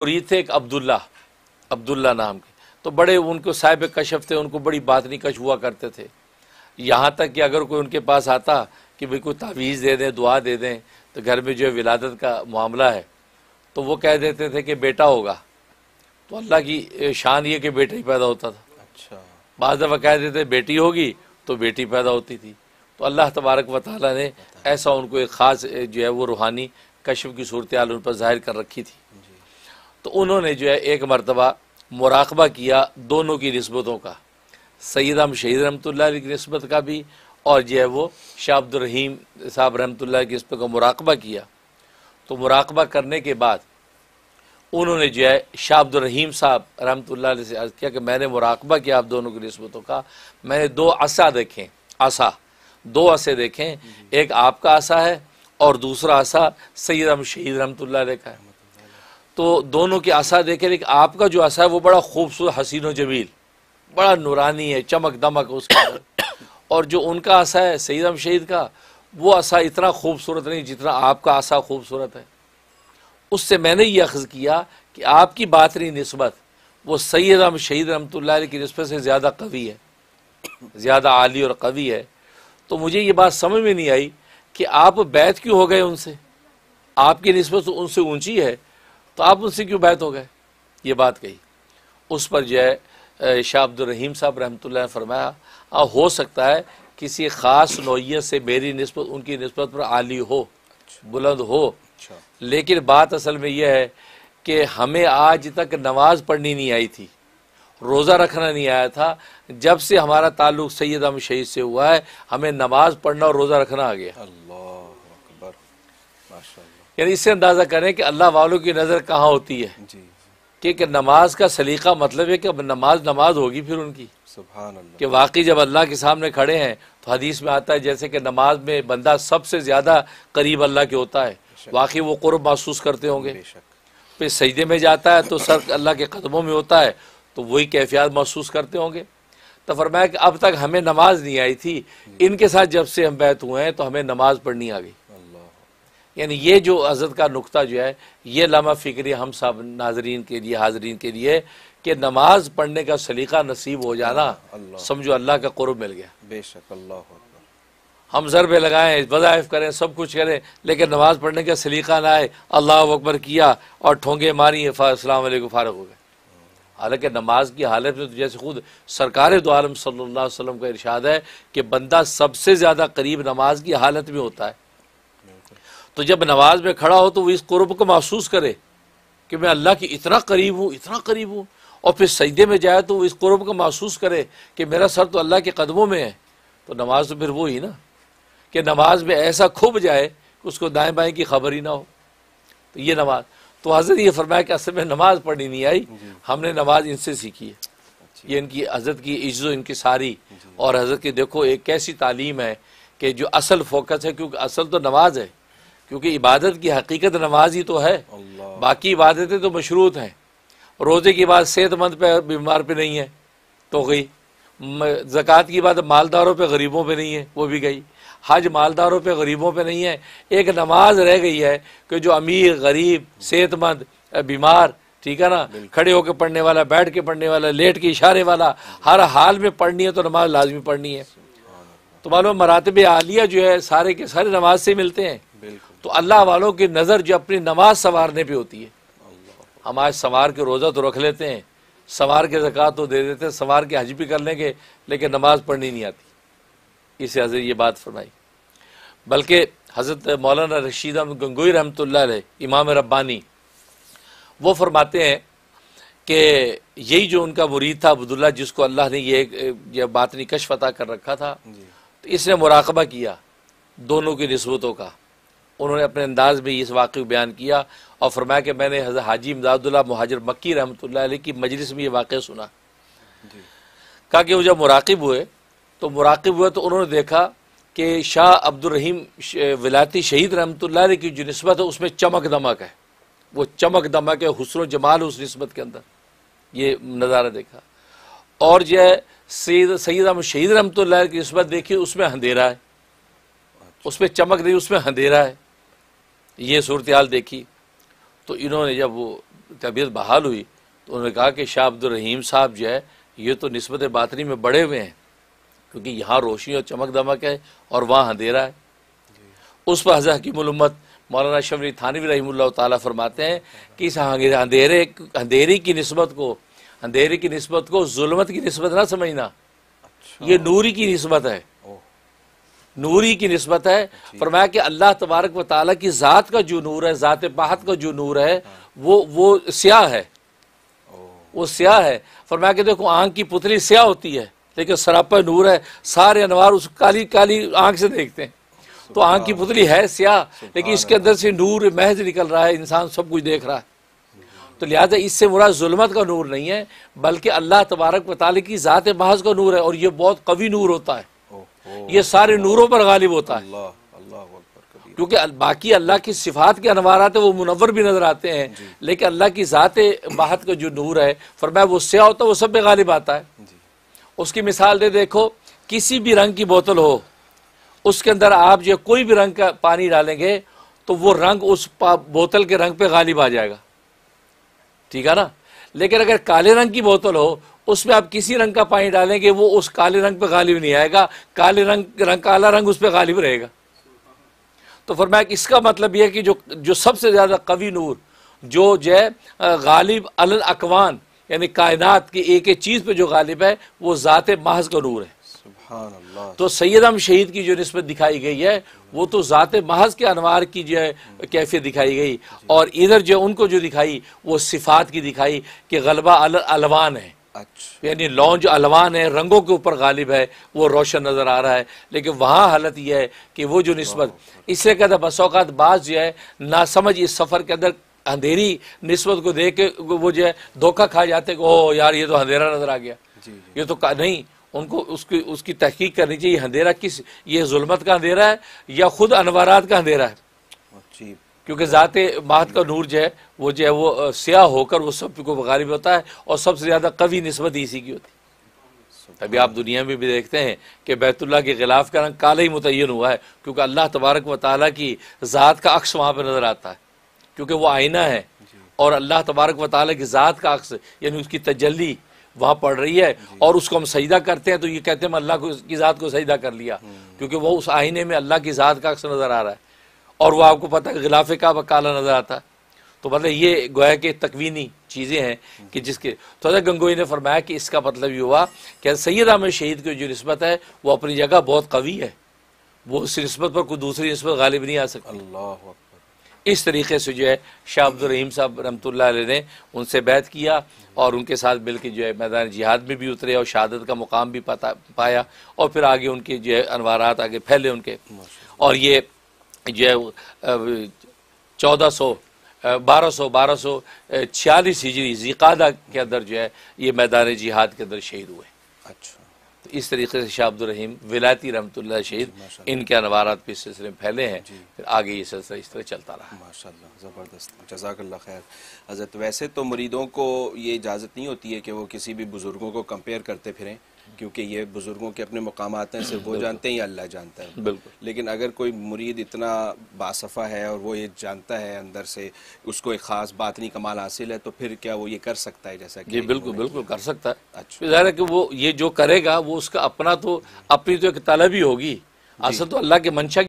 मुरीद थे एक अब्दुल्ला नाम के, तो बड़े उनको साहिब कशफ थे, उनको बड़ी बातनी कश हुआ करते थे। यहाँ तक कि अगर कोई उनके पास आता कि भाई कोई तावीज़ दे दें, दुआ दे दें, तो घर में जो है विलादत का मामला है, तो वो कह देते थे कि बेटा होगा, तो अल्लाह की शान ये कि बेटा ही पैदा होता था। अच्छा। बाज़ दफ़ा कह देते बेटी होगी तो बेटी पैदा होती थी। तो अल्लाह तबारक व तआला ने ऐसा उनको एक ख़ास जो है वो रूहानी कश्फ की सूरत हाल उन पर ज़ाहिर कर रखी थी। तो उन्होंने जो है एक मरतबा मुराक़बा किया दोनों की निस्बतों का, सैयद शहीद रहमतुल्लाह अलैह की निस्बत का भी, और जो है वो शाह अब्दुर रहीम साहब रहमतुल्लाह की निस्बत का मुराक़बा किया। तो मुराक़बा करने के बाद उन्होंने जो है शाह अब्दुर रहीम साहब रहमतुल्लाह अलैह से अर्ज़ किया कि मैंने मुराक़बा किया आप दोनों की निस्बतों का, मैंने दो असा देखें, दो असे देखें, एक आपका असा है और दूसरा असा सैयद शहीद रहमतुल्लाह अलैह का है। तो दोनों के असा देखे, लेकिन आपका जो असा है वो बड़ा खूबसूरत हसीन व जमील, बड़ा नूरानी है, चमक दमक उसके अंदर, और जो उनका असा है सैयद शहीद का, वो असा इतना खूबसूरत नहीं जितना आपका असा खूबसूरत है। उससे मैंने ये अख़ज़ किया कि आपकी बातनी निस्बत वो सैयद शहीद रहमतुल्लाह अलैह की निस्बत से ज़्यादा कवी है, ज़्यादा आली और कवी है। तो मुझे ये बात समझ में नहीं आई कि आप बैत क्यों हो गए उनसे, आपकी निस्बत उनसे ऊंची है तो आप उनसे क्यों बैत हो गए, ये बात कही। उस पर जो है शाह अब्दुर रहीम साहब रहमतुल्लाह ने फरमाया हो सकता है किसी ख़ास नौइयत से मेरी निस्बत उनकी निस्बत पर आली हो, बुलंद हो, लेकिन बात असल में यह है कि हमें आज तक नमाज पढ़नी नहीं आई थी, रोज़ा रखना नहीं आया था। जब से हमारा ताल्लुक़ सैयद अहमद शहीद से हुआ है हमें नमाज पढ़ना और रोज़ा रखना आ गया। अल्लाह अकबर, माशाअल्लाह। यानी इससे अंदाज़ा करें कि अल्लाह वालों की नज़र कहाँ होती है जी। कि नमाज का सलीका मतलब है कि अब नमाज होगी फिर उनकी, सुभान अल्लाह, कि वाकई जब अल्लाह के सामने खड़े हैं तो हदीस में आता है जैसे कि नमाज में बंदा सबसे ज़्यादा करीब अल्लाह के होता है, वाकई वो कुर्ब महसूस करते होंगे। फिर सजदे में जाता है तो सर अल्लाह के कदमों में होता है तो वही कैफियत महसूस करते होंगे। तो फरमाया कि अब तक हमें नमाज नहीं आई थी, इनके साथ जब से हम बैत हुए हैं तो हमें नमाज पढ़नी आ गई। यानी ये जो हज़रत का नुक्ता जो है ये लम्हा फ़िक्री हम सब नाजरीन के लिए, हाजरीन के लिए, कि नमाज पढ़ने का सलीका नसीब हो जाना, समझो अल्लाह का कुर्ब मिल गया। बेशक, अल्लाह। हम ज़रबे लगाएं, वज़ाइफ करें, सब कुछ करें, लेकिन नमाज पढ़ने का सलीका ना आए, अल्लाह अकबर किया और ठोंगे मारी, अस्सलाम वालेकुम, फ़ारिग हो गए। हालांकि नमाज की हालत में तो जैसे खुद सरकार दो आलम सल्लल्लाहु अलैहि वसल्लम का इरशाद है कि बंदा सबसे ज़्यादा करीब नमाज की हालत में होता है। तो जब नमाज में खड़ा हो तो वो इस कुर्ब को महसूस करे कि मैं अल्लाह की इतना करीब हूँ, इतना करीब हूँ, और फिर सजदे में जाए तो वो इस कुर्ब को महसूस करे कि मेरा सर तो अल्लाह के कदमों में है। तो नमाज तो फिर वो ही ना कि नमाज में ऐसा खुब जाए कि उसको दाएँ बाएँ की खबर ही ना हो। तो ये नमाज, तो हज़रत ये फरमाया कि असल में नमाज पढ़नी नहीं आई, हमने नमाज इनसे सीखी है। ये इनकी हज़रत की इज्जत इनकी सारी, और हज़रत की देखो एक कैसी तालीम है कि जो असल फोकस है, क्योंकि असल तो नमाज है, क्योंकि इबादत की हकीकत नमाज ही तो है, बाकी इबादतें तो मशरूत हैं। रोज़े की बात सेहतमंद पे बीमार पे नहीं है तो गई, ज़कात की बात मालदारों पे गरीबों पे नहीं है वो भी गई, हज मालदारों पे गरीबों पे नहीं है, एक नमाज रह गई है कि जो अमीर गरीब सेहतमंद बीमार, ठीक है ना, खड़े होकर पढ़ने वाला, बैठ के पढ़ने वाला, लेट के इशारे वाला, हर हाल में पढ़नी है तो नमाज लाजमी पढ़नी है। तो मालूम मरातब आलिया जो है सारे के सारे नमाज से मिलते हैं। तो अल्लाह वालों की नज़र जो अपनी नमाज संवारने पे होती है। हम आज संवार के रोज़ा तो रख लेते हैं, संवार के ज़कात तो दे देते हैं, संवार के हज भी कर लेंगे, लेकिन नमाज पढ़नी नहीं आती। इसे हज़रत ये बात फरमाई। बल्कि हज़रत मौलाना रशीद अहमद गंगोई रहमतुल्लाह अलैह इमाम रब्बानी वो फरमाते हैं कि यही जो उनका मुरीद था अब्दुल्ला, जिसको अल्लाह ने ये बातनी कश्फ अता कर रखा था, तो इसने मुराक़बा किया दोनों की निस्बतों का। उन्होंने अपने अंदाज में इस वाक़े को बयान किया और फरमाया कि मैंने हज़रत हाजी इमदादुल्लाह मुहाजिर मक्की रहमतुल्लाह अलैह की मजलिस में ये वाक़या सुना। कहा कि वो जब मुराक़िब हुए तो उन्होंने देखा कि शाह अब्दुर रहीम विलायती शहीद रहमतुल्लाह अलैह की जो निस्बत है उसमें चमक दमक है, वो चमक दमक है, हुस्न जमाल उस निस्बत के अंदर, ये नज़ारा देखा। और जो है सैयद अहमद शहीद रहमतुल्लाह अलैह की निस्बत देखी, उसमें अंधेरा है, उसमें चमक नहीं, उसमें अंधेरा है। ये सूरत हाल देखी तो इन्होंने जब वो तबीयत बहाल हुई तो उन्होंने कहा कि शाह अब्दुल रहीम साहब जो है ये तो निस्बत बातनी में बड़े हुए हैं, क्योंकि यहाँ रोशनी और चमक दमक है और वहाँ अंधेरा है। उस पर हज़रत हकीमुल उम्मत मौलाना शमरी थानवी रहीमुल्लाह ताला फरमाते हैं कि इस अंधेरे की निस्बत को जुल्मत की निस्बत ना समझना, ये नूरी की निस्बत है, नूरी की निस्बत है। फरमाया कि अल्लाह तबारक व ताला की ज़ात का जो नूर है, ज़ात बाहत का जो नूर है वो स्याह है, वो स्याह है। फरमाया कि देखो आँख की पुतली स्याह होती है लेकिन सरापा नूर है, सारे अनवार उस काली काली आँख से देखते हैं। तो आँख की पुतली है स्याह लेकिन इसके अंदर से नूर महज निकल रहा है, इंसान सब कुछ देख रहा है। तो लिहाजा इससे मुराद जुल्मत का नूर नहीं है बल्कि अल्लाह तबारक व ताला की ज़ात महज का नूर है, और ये बहुत कवी नूर होता है, ये सारे नूरों पर गालिब होता है। क्योंकि बाकी अल्लाह की सिफात के अनवारात है वो मुनव्वर भी नजर आते हैं, लेकिन अल्लाह की ज़ात महज का जो नूर है फरमाया वो स्याह होता है, वो सब पे गालिब आता है। उसकी मिसाल दे देखो, किसी भी रंग की बोतल हो, उसके अंदर आप जो कोई भी रंग का पानी डालेंगे तो वो रंग उस बोतल के रंग पे गालिब आ जाएगा, ठीक है ना। लेकिन अगर काले रंग की बोतल हो उसमें आप किसी रंग का पानी डालेंगे वो उस काले रंग पे गालिब नहीं आएगा, काला रंग उस पर गालिब रहेगा। तो फरमाया कि इसका मतलब यह है कि जो सबसे ज़्यादा कवी नूर जो है गालिब अल अकवान यानी कायनात की एक एक चीज़ पे जो गालिब है वो ज़ात महज का नूर है। तो सैयद अहमद शहीद की जो निस्बत दिखाई गई है वो तो ज़ात महज के अनवार की जो है कैफियत दिखाई गई, और इधर जो उनको जो दिखाई वो सिफात की दिखाई कि गलबा अलवान है, यानी लौन जो अलवान है रंगों के ऊपर गालिब है वो रोशन नज़र आ रहा है। लेकिन वहाँ हालत यह है कि वो जो निस्बत इसलिए कहता बसौकात बाज जो है नासमझ इस सफ़र के अंदर अंधेरी निस्बत को देख के वो जो है धोखा खा जाते कि ओह यार ये तो अंधेरा नज़र आ गया, ये तो नहीं, उनको उसकी तहकीक करनी चाहिए अंधेरा किस, ये जुल्मत का अंधेरा है या खुद अनवारात का अंधेरा है। क्योंकि ज़ाते महज का नूर जो है वो स्याह होकर वो सब को गालिब होता है और सबसे ज़्यादा कवी निस्बत इसी की होती है। अभी आप दुनिया में भी देखते हैं कि बैतुल्लाह के गिलाफ का रंग काला ही मुतय्यन हुआ है, क्योंकि अल्लाह तबारक व ताला की ज़ात का अक्स वहाँ पर नज़र आता है, क्योंकि वो आईना है और अल्लाह तबारक व ताला की ज़ात का अक्स यानी उसकी तजल्ली वहाँ पड़ रही है, और उसको हम सजदा करते हैं तो ये कहते हैं हम अल्लाह की ज़ात को सजदा कर लिया, क्योंकि वो उस आईने में अल्लाह की ज़ात का अक्स नज़र आ रहा है, और वो आपको पता है गिलाफ़े काबा काला नज़र आता है। तो मतलब ये गोया के तकवीनी चीज़ें हैं कि जिसके तो हज़रत गंगोई ने फरमाया कि इसका मतलब ये हुआ कि सैयद अहमद शहीद की जो निस्बत है वो अपनी जगह बहुत कवी है, वो उस निस्बत पर कोई दूसरी निस्बत गालिब नहीं आ सकती। अल्लाह इस तरीके से जो है शाह अब्दुल रहीम साहब रहमतुल्लाह अलैह ने उनसे बैत किया और उनके साथ मिलकर जो है मैदान जिहाद में भी उतरे और शहादत का मुकाम भी पाया, और फिर आगे उनके जो है अनवारात आगे फैले उनके, और ये जो है 1246 हिजरी ज़िक़ादा के अंदर जो है ये मैदान जिहाद के अंदर शहीद हुए। अच्छा, तो इस तरीके से शाह अब्दुल रहीम विलायती रहमतुल्लाह शहीद इनके अनवारात भी इस सिलसिले में फैले हैं, फिर आगे ये सिलसिला इस तरह चलता रहा। माशाअल्लाह, ज़बरदस्त, जज़ाकल्लाह खैर। हज़रत वैसे तो मुरीदों को ये इजाज़त नहीं होती है कि वो किसी भी बुज़ुर्गों को कंपेयर करते फिरें, क्योंकि ये बुज़ुर्गों के अपने मकामात हैं, सिर्फ वो जानते हैं या अल्लाह जानता है। बिल्कुल। लेकिन अगर कोई मुरीद इतना बासफ़ा है और वो ये जानता है अंदर से उसको एक ख़ास बातनी कमाल हासिल है, तो फिर क्या वो ये कर सकता है जैसा कि? जी बिल्कुल बिल्कुल कर सकता है। अच्छा, ज़ाहिर है कि वो ये जो करेगा वो उसका अपना तो अपनी तो एक तलब ही होगी, असल तो अल्लाह के मंशा